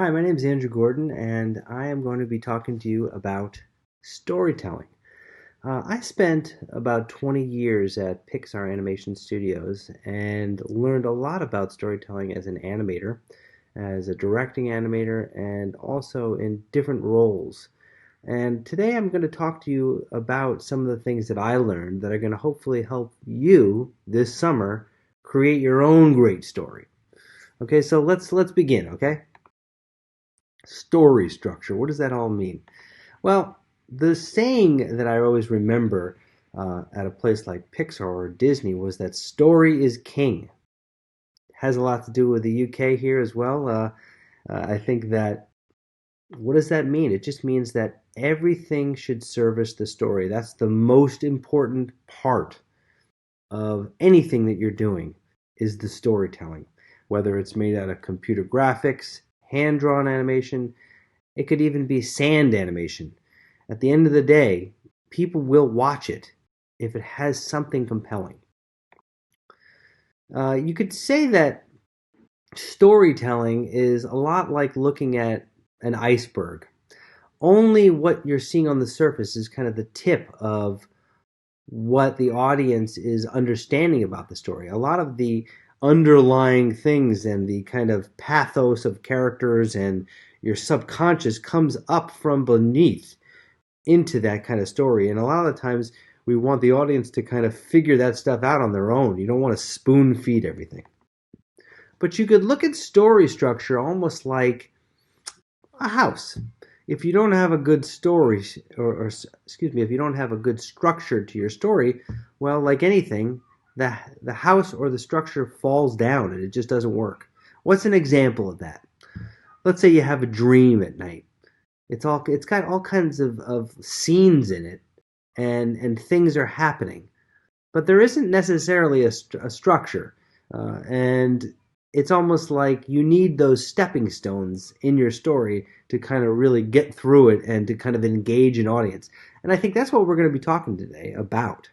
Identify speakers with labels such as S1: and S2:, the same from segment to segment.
S1: Hi, my name is Andrew Gordon, and I am going to be talking to you about storytelling. I spent about 20 years at Pixar Animation Studios and learned a lot about storytelling as an animator, as a directing animator, and also in different roles. And today I'm going to talk to you about some of the things that I learned that are going to hopefully help you this summer create your own great story. Okay, so let's begin, okay? Story structure. What does that all mean? Well, the saying that I always remember at a place like Pixar or Disney was that story is king. Has a lot to do with the UK here as well. I think that what does that mean? It just means that everything should service the story. That's the most important part of anything that you're doing is the storytelling. Whether it's made out of computer graphics, hand drawn animation, it could even be sand animation. At the end of the day, people will watch it if it has something compelling. You could say that storytelling is a lot like looking at an iceberg. Only what you're seeing on the surface is kind of the tip of what the audience is understanding about the story. A lot of the underlying things and the kind of pathos of characters and your subconscious comes up from beneath into that kind of story. And a lot of the times we want the audience to kind of figure that stuff out on their own. You don't want to spoon feed everything. But you could look at story structure almost like a house. If you don't have a good story, excuse me, if you don't have a good structure to your story, well, like anything, the house or the structure falls down and it just doesn't work. What's an example of that? Let's say you have a dream at night. It's got all kinds of scenes in it, and things are happening, but there isn't necessarily a structure, and it's almost like you need those stepping stones in your story to kind of really get through it and to kind of engage an audience. And I think that's what we're going to be talking today about.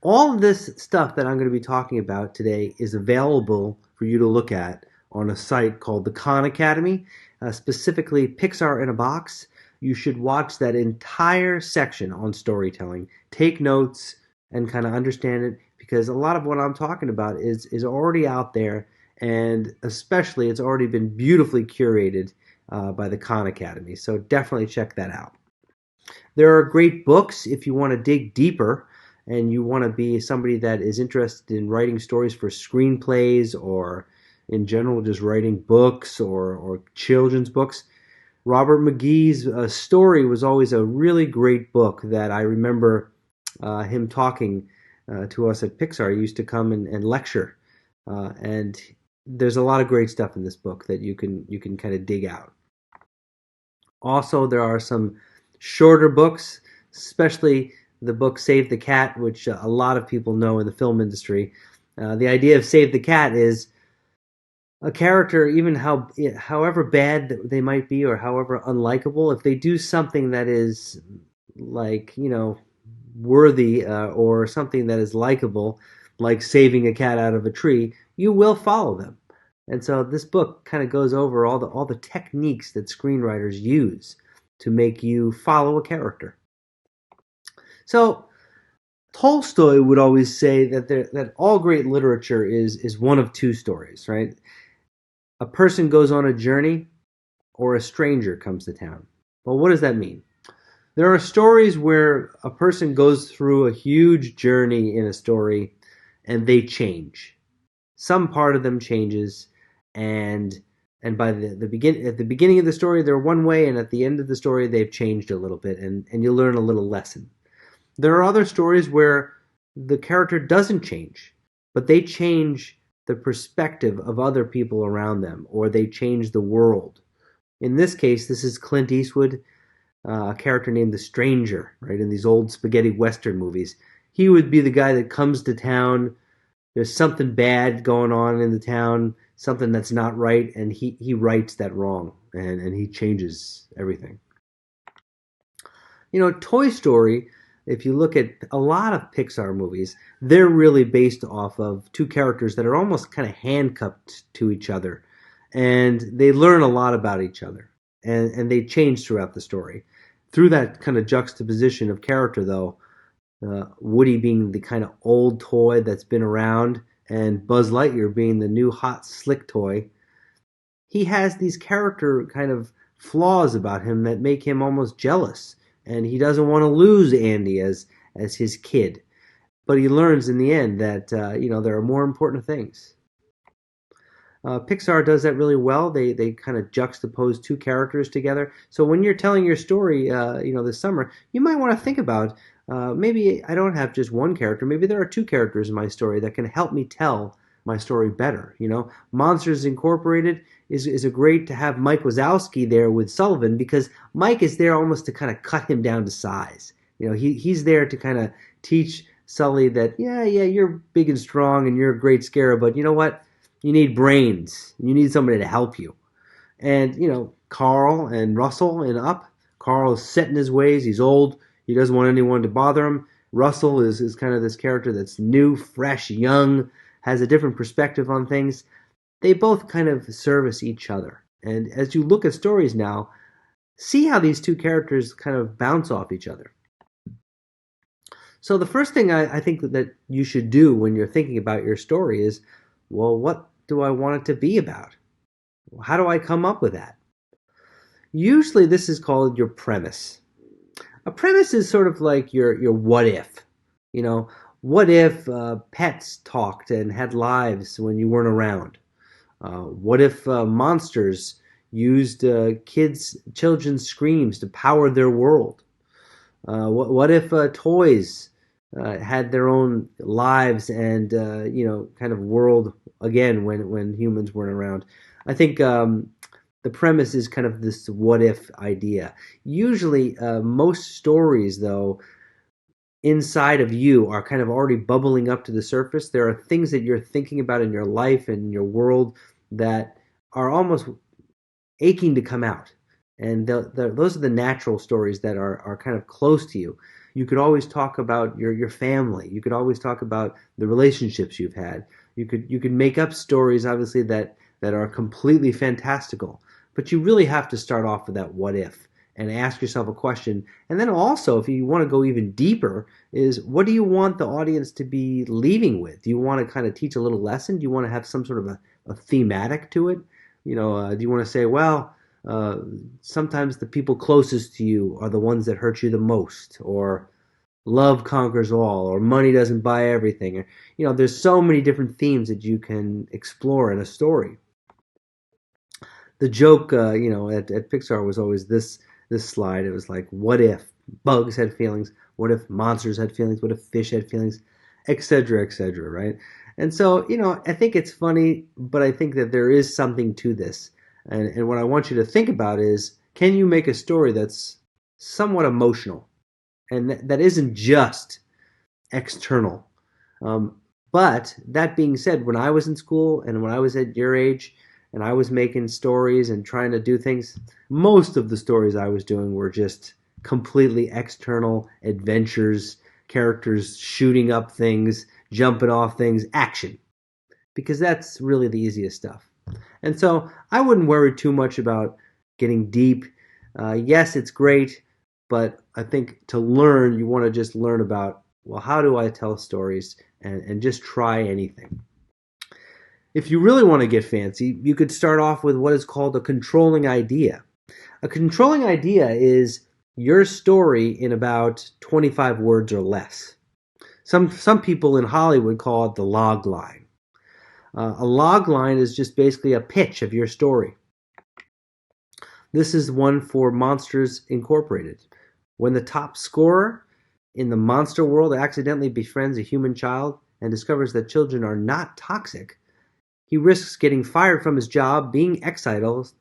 S1: All of this stuff that I'm going to be talking about today is available for you to look at on a site called the Khan Academy, specifically Pixar in a Box. You should watch that entire section on storytelling, take notes, and kind of understand it because a lot of what I'm talking about is already out there, and especially it's already been beautifully curated by the Khan Academy. So definitely check that out. There are great books if you want to dig deeper and you want to be somebody that is interested in writing stories for screenplays or in general just writing books or children's books. Robert McGee's Story was always a really great book that I remember him talking to us at Pixar. He used to come and lecture, and there's a lot of great stuff in this book that you can kind of dig out. Also, there are some shorter books, especially the book Save the Cat, which a lot of people know in the film industry. The idea of Save the Cat is a character, even however bad they might be or however unlikable, if they do something that is like, worthy or something that is likable, like saving a cat out of a tree, you will follow them. And so this book kind of goes over all the techniques that screenwriters use to make you follow a character. So Tolstoy would always say that all great literature is one of two stories, right? A person goes on a journey or a stranger comes to town. Well, what does that mean? There are stories where a person goes through a huge journey in a story and they change. Some part of them changes, and by at the beginning of the story they're one way, and at the end of the story they've changed a little bit, and you learn a little lesson. There are other stories where the character doesn't change, but they change the perspective of other people around them, or they change the world. In this case, this is Clint Eastwood, a character named the Stranger, right, in these old spaghetti western movies. He would be the guy that comes to town. There's something bad going on in the town, something that's not right, and he rights that wrong, and he changes everything. Toy Story, if you look at a lot of Pixar movies, they're really based off of two characters that are almost kind of handcuffed to each other. and they learn a lot about each other, and they change throughout the story. Through that kind of juxtaposition of character, though, Woody being the kind of old toy that's been around, and Buzz Lightyear being the new hot slick toy, he has these character kind of flaws about him that make him almost jealous, and he doesn't want to lose Andy as his kid. But he learns in the end that there are more important things. Pixar does that really well. They kind of juxtapose two characters together. So when you're telling your story, this summer, you might want to think about maybe I don't have just one character. Maybe there are two characters in my story that can help me tell my story better. Monsters Incorporated is a great to have Mike Wazowski there with Sullivan, because Mike is there almost to kind of cut him down to size. He's there to kind of teach Sully that yeah, you're big and strong and you're a great scarer, but you know what? You need brains. You need somebody to help you. And, Carl and Russell in Up. Carl is set in his ways. He's old. He doesn't want anyone to bother him. Russell is kind of this character that's new, fresh, young, has a different perspective on things. They both kind of service each other. And as you look at stories now, see how these two characters kind of bounce off each other. So the first thing I think that you should do when you're thinking about your story is, well, what do I want it to be about? How do I come up with that? Usually this is called your premise. A premise is sort of like your what if. What if pets talked and had lives when you weren't around? What if monsters used children's screams to power their world? What if toys had their own lives and kind of world again when humans weren't around? I think the premise is kind of this what if idea. Usually, most stories, though, inside of you are kind of already bubbling up to the surface. There are things that you're thinking about in your life and your world that are almost aching to come out. And those are the natural stories that are kind of close to you. You could always talk about your family. You could always talk about the relationships you've had. You could make up stories, obviously, that are completely fantastical. But you really have to start off with that what if and ask yourself a question. And then also, if you want to go even deeper, is what do you want the audience to be leaving with? Do you want to kind of teach a little lesson? Do you want to have some sort of a thematic to it? Do you want to say, well, sometimes the people closest to you are the ones that hurt you the most, or love conquers all, or money doesn't buy everything. There's so many different themes that you can explore in a story. The joke, at Pixar was always this slide. It was like, what if bugs had feelings? What if monsters had feelings? What if fish had feelings? Etc., etc., right? And so, I think it's funny, but I think that there is something to this. And what I want you to think about is, can you make a story that's somewhat emotional and that isn't just external? But that being said, when I was in school and when I was at your age and I was making stories and trying to do things, most of the stories I was doing were just completely external adventures, characters shooting up things, jumping off things, action. Because that's really the easiest stuff. And so I wouldn't worry too much about getting deep. Yes, it's great, but I think to learn, you want to just learn about, well, how do I tell stories, and just try anything. If you really want to get fancy, you could start off with what is called a controlling idea. A controlling idea is your story in about 25 words or less. Some people in Hollywood call it the log line. A log line is just basically a pitch of your story. This is one for Monsters Incorporated. When the top scorer in the monster world accidentally befriends a human child and discovers that children are not toxic, he risks getting fired from his job, being exiled,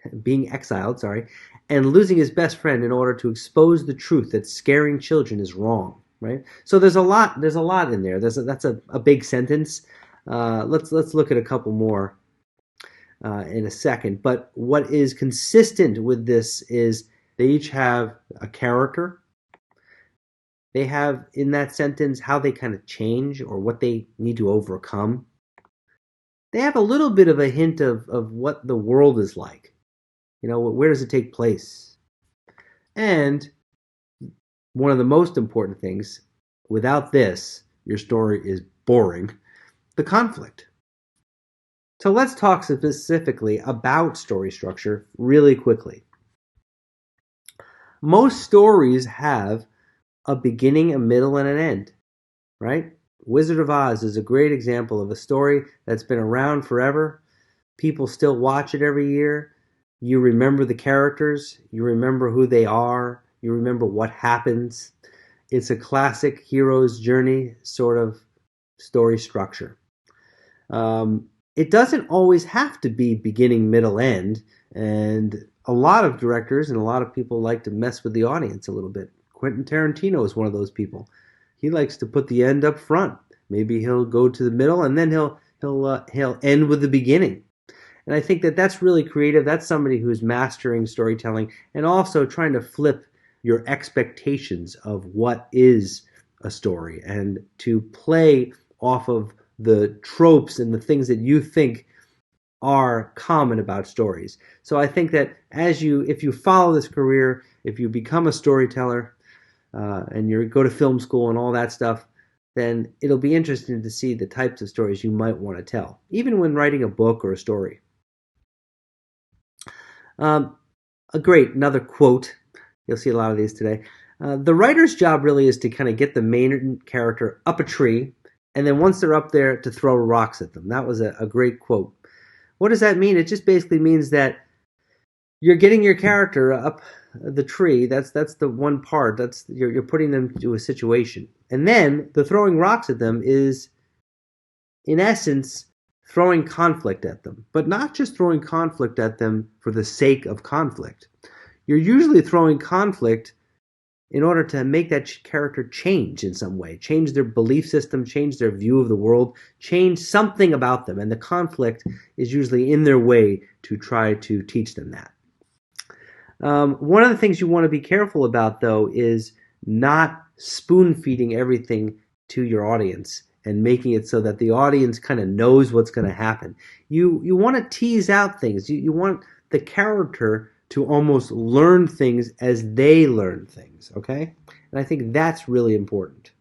S1: and losing his best friend in order to expose the truth that scaring children is wrong. Right? So there's a lot in there. That's a big sentence. Let's look at a couple more in a second. But what is consistent with this is they each have a character. They have in that sentence how they kind of change or what they need to overcome. they have a little bit of a hint of what the world is like. Where does it take place? And one of the most important things, without this, your story is boring, the conflict. So let's talk specifically about story structure really quickly. Most stories have a beginning, a middle, and an end, right? Wizard of Oz is a great example of a story that's been around forever. People still watch it every year. You remember the characters. You remember who they are. You remember what happens. It's a classic hero's journey sort of story structure. It doesn't always have to be beginning, middle, end. And a lot of directors and a lot of people like to mess with the audience a little bit. Quentin Tarantino is one of those people. He likes to put the end up front. Maybe he'll go to the middle and then he'll end with the beginning. And I think that that's really creative. That's somebody who's mastering storytelling and also trying to flip your expectations of what is a story and to play off of the tropes and the things that you think are common about stories. So I think that if you follow this career, if you become a storyteller, and you go to film school and all that stuff, then it'll be interesting to see the types of stories you might want to tell, even when writing a book or a story. Another quote, you'll see a lot of these today. The writer's job really is to kind of get the main character up a tree, and then once they're up there, to throw rocks at them. That was a great quote. What does that mean? It just basically means that you're getting your character up the tree. That's the one part. You're putting them into a situation. And then the throwing rocks at them is, in essence, throwing conflict at them. But not just throwing conflict at them for the sake of conflict. You're usually throwing conflict in order to make that character change in some way, change their belief system, change their view of the world, change something about them. And the conflict is usually in their way to try to teach them that. One of the things you want to be careful about, though, is not spoon-feeding everything to your audience and making it so that the audience kind of knows what's going to happen. You want to tease out things. You want the character to almost learn things as they learn things, okay? And I think that's really important.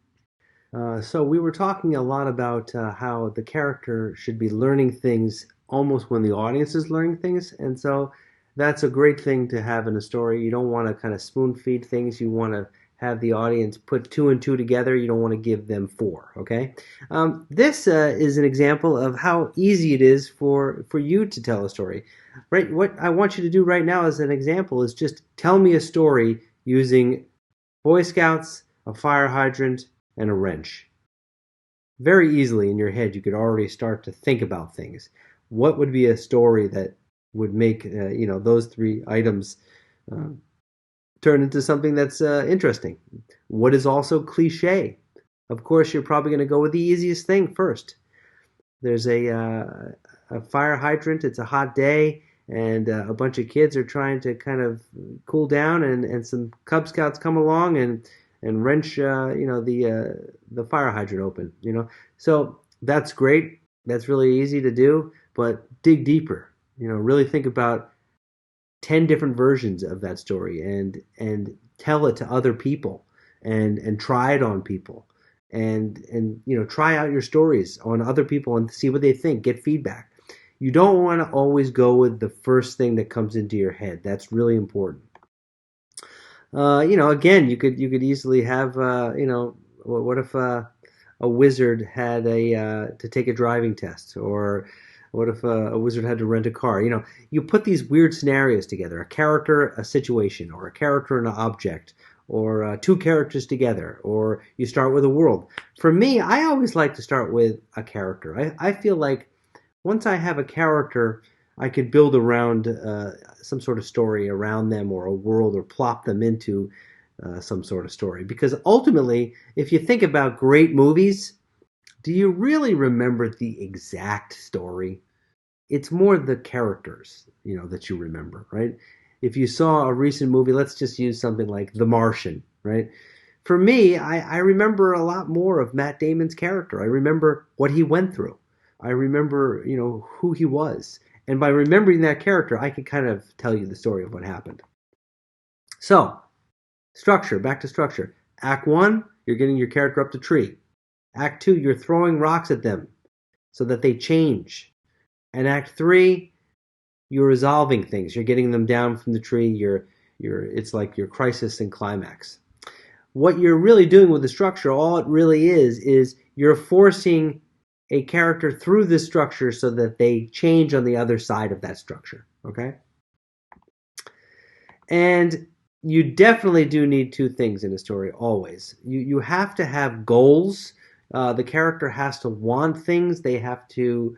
S1: So we were talking a lot about how the character should be learning things almost when the audience is learning things, and so that's a great thing to have in a story. You don't want to kind of spoon feed things. You want to have the audience put 2 and 2 together. You don't want to give them 4, okay? This is an example of how easy it is for you to tell a story. Right? What I want you to do right now as an example is just tell me a story using Boy Scouts, a fire hydrant, and a wrench. Very easily in your head, you could already start to think about things. What would be a story that would make those 3 items turn into something that's interesting? What is also cliche? Of course, you're probably going to go with the easiest thing first. There's a fire hydrant. It's a hot day, and a bunch of kids are trying to kind of cool down, and some Cub Scouts come along and wrench the fire hydrant open. So that's great. That's really easy to do, but dig deeper. Really think about 10 different versions of that story and tell it to other people and try it on people and try out your stories on other people and see what they think. Get feedback. You don't want to always go with the first thing that comes into your head. That's really important. Again, you could easily have what if a wizard had to take a driving test, or what if a wizard had to rent a car? You put these weird scenarios together: a character, a situation, or a character and an object, or 2 characters together, or you start with a world. For me, I always like to start with a character. I feel like once I have a character, I could build around some sort of story around them, or a world, or plop them into some sort of story. Because ultimately, if you think about great movies, do you really remember the exact story? It's more the characters, that you remember, right? If you saw a recent movie, let's just use something like The Martian, right? For me, I remember a lot more of Matt Damon's character. I remember what he went through. I remember, who he was. And by remembering that character, I can kind of tell you the story of what happened. So, structure, back to structure. Act 1, you're getting your character up the tree. Act 2, you're throwing rocks at them so that they change. And Act 3, you're resolving things. You're getting them down from the tree. It's like your crisis and climax. What you're really doing with the structure, all it really is you're forcing a character through this structure so that they change on the other side of that structure. Okay? And you definitely do need two things in a story, always. You have to have goals. The character has to want things. They have to,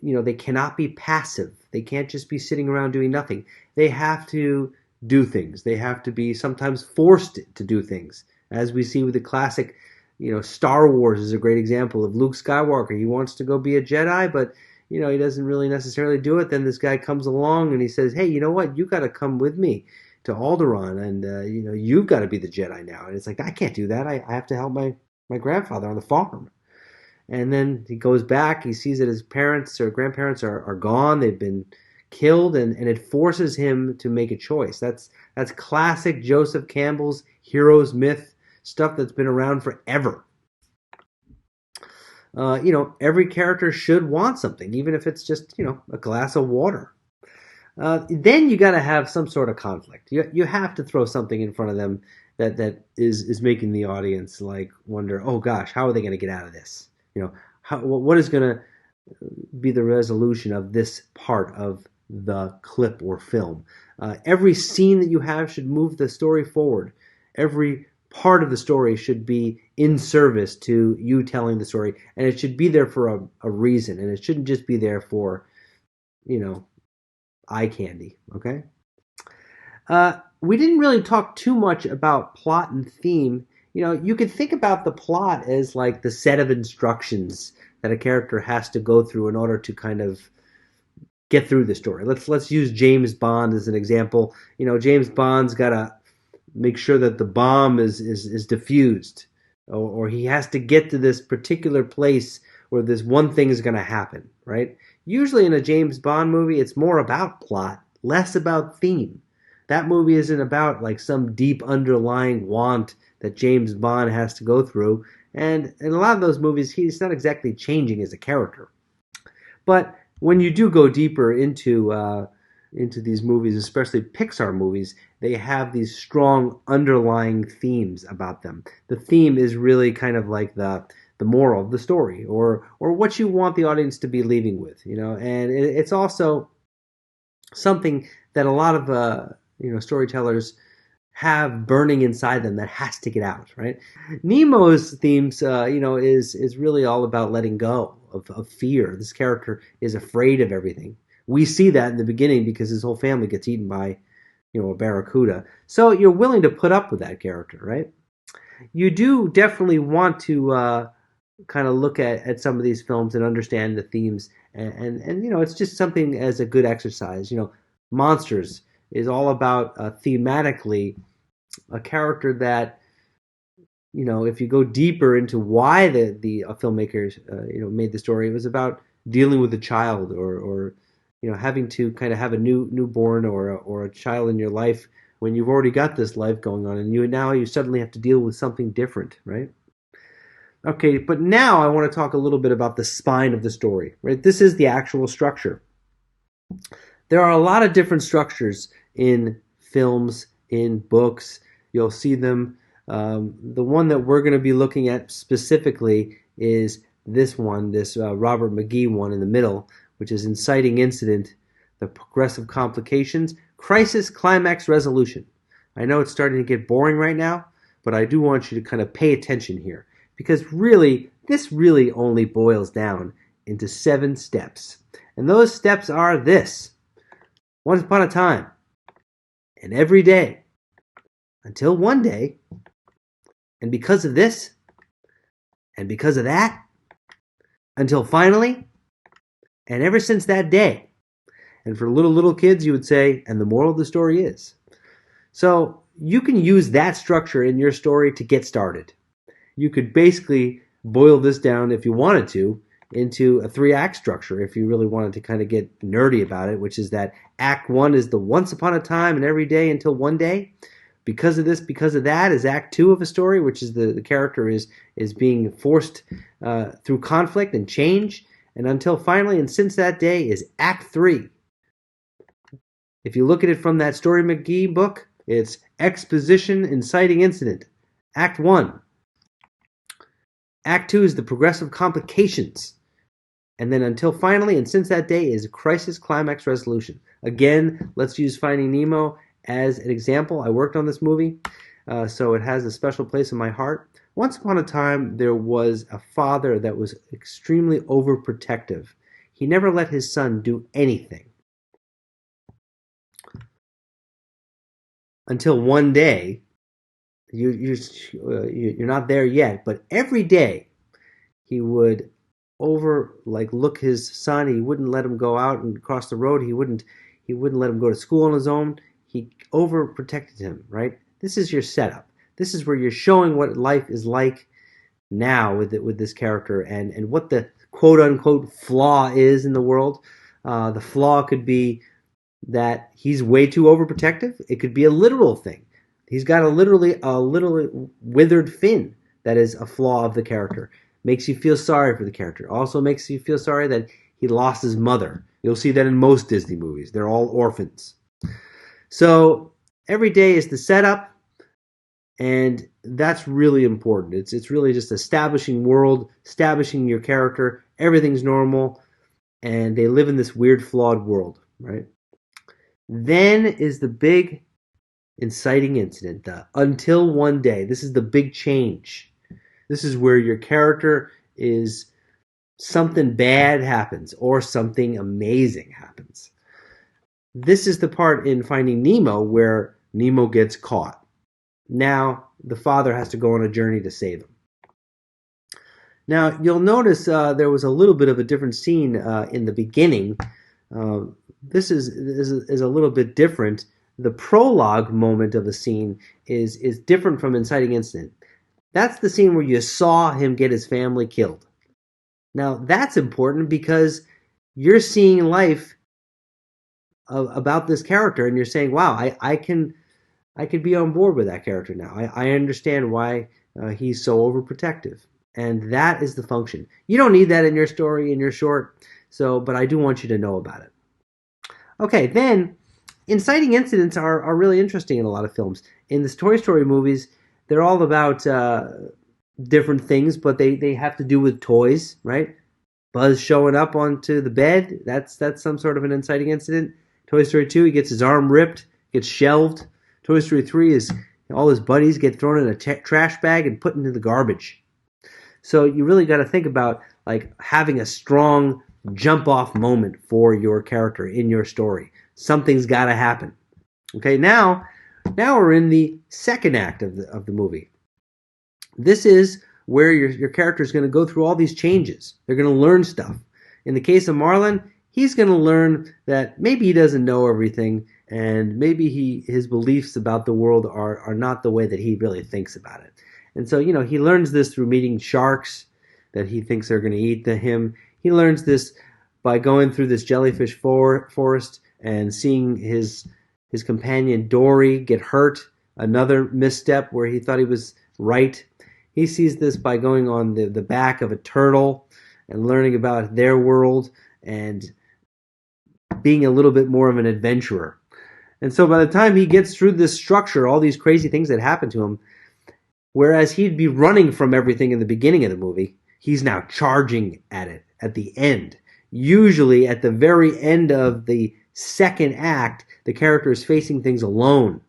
S1: they cannot be passive. They can't just be sitting around doing nothing. They have to do things. They have to be sometimes forced to do things. As we see with the classic, Star Wars is a great example of Luke Skywalker. He wants to go be a Jedi, but he doesn't really necessarily do it. Then this guy comes along and he says, "Hey, you know what? You got to come with me to Alderaan, and you've got to be the Jedi now." And it's like, I can't do that. I have to help my grandfather on the farm. And then he goes back. He sees that his parents or grandparents are gone. They've been killed, and it forces him to make a choice. That's classic Joseph Campbell's heroes myth, stuff that's been around forever. Every character should want something, even if it's just, a glass of water. Then you got to have some sort of conflict. You have to throw something in front of them that is making the audience like wonder, oh gosh, how are they going to get out of this? What is going to be the resolution of this part of the clip or film? Every scene that you have should move the story forward. Every part of the story should be in service to you telling the story, and it should be there for a reason, and it shouldn't just be there for, eye candy. Okay. We didn't really talk too much about plot and theme. You could think about the plot as like the set of instructions that a character has to go through in order to kind of get through the story. Let's use James Bond as an example. James Bond's got to make sure that the bomb is diffused, or he has to get to this particular place where this one thing is going to happen, right? Usually in a James Bond movie, it's more about plot, less about theme. That movie isn't about like some deep underlying want that James Bond has to go through. And in a lot of those movies, he's not exactly changing as a character. But when you do go deeper into these movies, especially Pixar movies, they have these strong underlying themes about them. The theme is really kind of like the moral of the story, or what you want the audience to be leaving with, and it's also something that a lot of storytellers have burning inside them that has to get out, right? Nemo's themes, is really all about letting go of fear. This character is afraid of everything. We see that in the beginning because his whole family gets eaten by, a barracuda. So you're willing to put up with that character, right? You do definitely want to kind of look at some of these films and understand the themes, and it's just something as a good exercise. Monsters is all about thematically a character that, if you go deeper into why the filmmakers made the story, it was about dealing with a child, or having to kind of have a newborn or a child in your life when you've already got this life going on, and you suddenly have to deal with something different, right? Okay, but now I want to talk a little bit about the spine of the story, right? This is the actual structure. There are a lot of different structures in films, in books. You'll see them. The one that we're going to be looking at specifically is this one, this Robert McGee one in the middle, which is inciting incident, the progressive complications, crisis, climax, resolution. I know it's starting to get boring right now, but I do want you to kind of pay attention here, because this really only boils down into 7 steps. And those steps are this: once upon a time, and every day, until one day, and because of this, and because of that, until finally, and ever since that day. And for little kids, you would say, and the moral of the story is. So you can use that structure in your story to get started. You could basically boil this down, if you wanted to, into a 3-act structure if you really wanted to kind of get nerdy about it, which is that Act 1 is the once upon a time and every day until one day. Because of this, because of that, is Act 2 of a story, which is the character is being forced through conflict and change, and until finally, and since that day, is Act 3. If you look at it from that Story McGee book, it's exposition, inciting incident. Act 1. Act 2 is the progressive complications. And then until finally, and since that day, is crisis, climax, resolution. Again, let's use Finding Nemo as an example. I worked on this movie, so it has a special place in my heart. Once upon a time, there was a father that was extremely overprotective. He never let his son do anything. Until one day, you're not there yet, but every day he would look his son. He wouldn't let him go out and cross the road. He wouldn't let him go to school on his own. He overprotected him, right? This is your setup. This is where you're showing what life is like now with this character and what the quote unquote flaw is in the world. The flaw could be that he's way too overprotective. It could be a literal thing. He's got a literally withered fin. That is a flaw of the character. Makes you feel sorry for the character. Also makes you feel sorry that he lost his mother. You'll see that in most Disney movies. They're all orphans. So every day is the setup, and that's really important. It's really just establishing world, establishing your character. Everything's normal, and they live in this weird, flawed world, right? Then is the big inciting incident, the until one day. This is the big change. This is where your character is something bad happens or something amazing happens. This is the part in Finding Nemo where Nemo gets caught. Now the father has to go on a journey to save him. Now you'll notice there was a little bit of a different scene in the beginning. This is a little bit different. The prologue moment of the scene is different from inciting incident. That's the scene where you saw him get his family killed. Now that's important because you're seeing life about this character, and you're saying, "Wow, I can be on board with that character now. I understand why he's so overprotective." And that is the function. You don't need that in your story, in your short, but I do want you to know about it. Okay, then inciting incidents are really interesting in a lot of films. In the Toy Story movies, they're all about different things, but they have to do with toys, right? Buzz showing up onto the bed, that's some sort of an inciting incident. Toy Story 2, he gets his arm ripped, gets shelved. Toy Story 3 is all his buddies get thrown in a trash bag and put into the garbage. So you really got to think about like having a strong jump-off moment for your character in your story. Something's got to happen. Okay, now we're in the second act of the movie. This is where your character is going to go through all these changes. They're going to learn stuff. In the case of Marlin, he's going to learn that maybe he doesn't know everything, and maybe his beliefs about the world are not the way that he really thinks about it. And so, he learns this through meeting sharks that he thinks are going to eat him. He learns this by going through this jellyfish forest and seeing his companion Dory get hurt, another misstep where he thought he was right. He sees this by going on the back of a turtle and learning about their world and being a little bit more of an adventurer. And so by the time he gets through this structure, all these crazy things that happen to him, whereas he'd be running from everything in the beginning of the movie, he's now charging at it at the end. Usually at the very end of the second act, the character is facing things alone.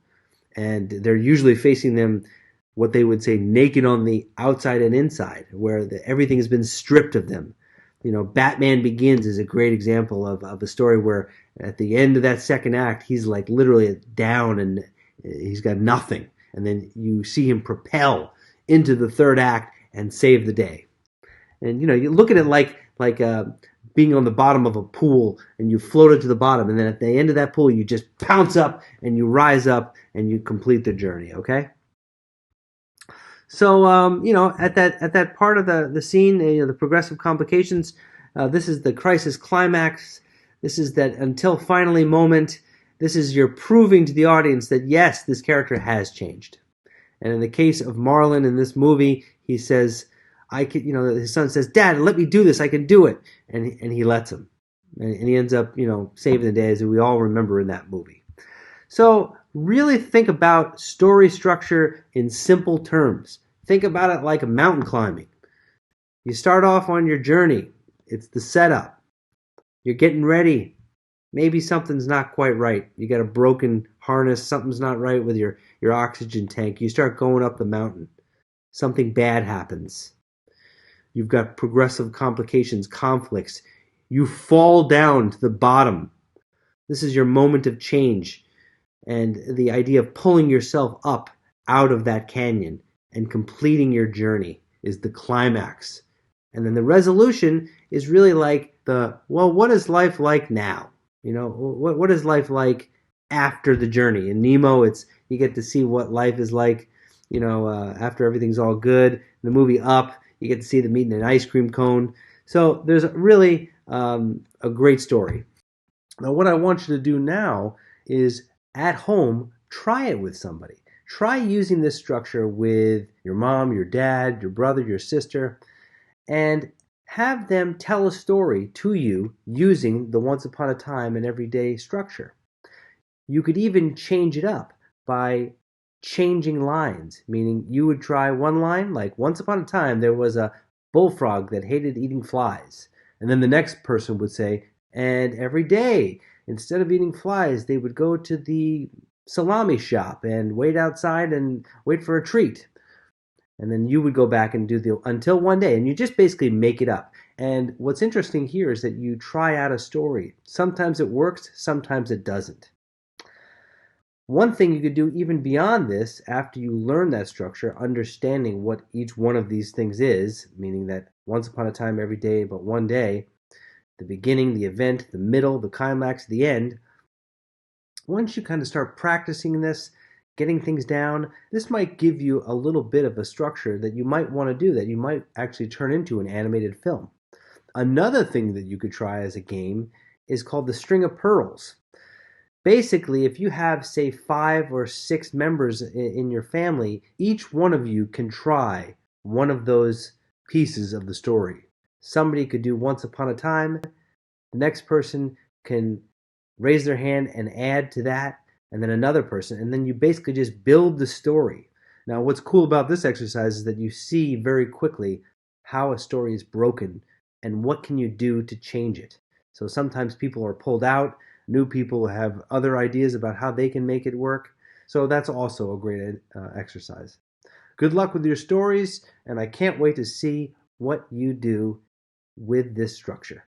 S1: And they're usually facing them, what they would say, naked on the outside and inside, where everything has been stripped of them. Batman Begins is a great example of a story where at the end of that second act, he's like literally down and he's got nothing. And then you see him propel into the third act and save the day. And you look at it like being on the bottom of a pool and you floated to the bottom, and then at the end of that pool you just pounce up and you rise up and you complete the journey. Okay. So at that part of the scene, the progressive complications. This is the crisis climax. This is that until finally moment. This is you're proving to the audience that yes, this character has changed. And in the case of Marlon in this movie, he says, "I can." His son says, "Dad, let me do this. I can do it," and he lets him, and he ends up saving the day, as we all remember in that movie. So really think about story structure in simple terms. Think about it like a mountain climbing. You start off on your journey. It's the setup. You're getting ready. Maybe something's not quite right. You got a broken harness. Something's not right with your oxygen tank. You start going up the mountain. Something bad happens. You've got progressive complications, conflicts. You fall down to the bottom. This is your moment of change. And the idea of pulling yourself up out of that canyon and completing your journey is the climax. And then the resolution is really like what is life like now? What is life like after the journey? In Nemo, you get to see what life is like, after everything's all good. In the movie Up, you get to see them eating an ice cream cone. So there's really a great story. Now, what I want you to do now is at home, try it with somebody. Try using this structure with your mom, your dad, your brother, your sister, and have them tell a story to you using the once upon a time and everyday structure. You could even change it up by changing lines, meaning you would try one line, like once upon a time there was a bullfrog that hated eating flies. And then the next person would say, and every day, instead of eating flies, they would go to the salami shop and wait outside and wait for a treat. And then you would go back and do the until one day, and you just basically make it up. And what's interesting here is that you try out a story. Sometimes it works, sometimes it doesn't. One thing you could do even beyond this, after you learn that structure, understanding what each one of these things is, meaning that once upon a time, every day, but one day, the beginning, the event, the middle, the climax, the end. Once you kind of start practicing this, getting things down, this might give you a little bit of a structure that you might want to do, that you might actually turn into an animated film. Another thing that you could try as a game is called the String of Pearls. Basically, if you have, say, 5 or 6 members in your family, each one of you can try one of those pieces of the story. Somebody could do Once Upon a Time. The next person can raise their hand and add to that, and then another person, and then you basically just build the story. Now, what's cool about this exercise is that you see very quickly how a story is broken and what can you do to change it. So sometimes people are pulled out, new people have other ideas about how they can make it work. So that's also a great exercise. Good luck with your stories, and I can't wait to see what you do with this structure.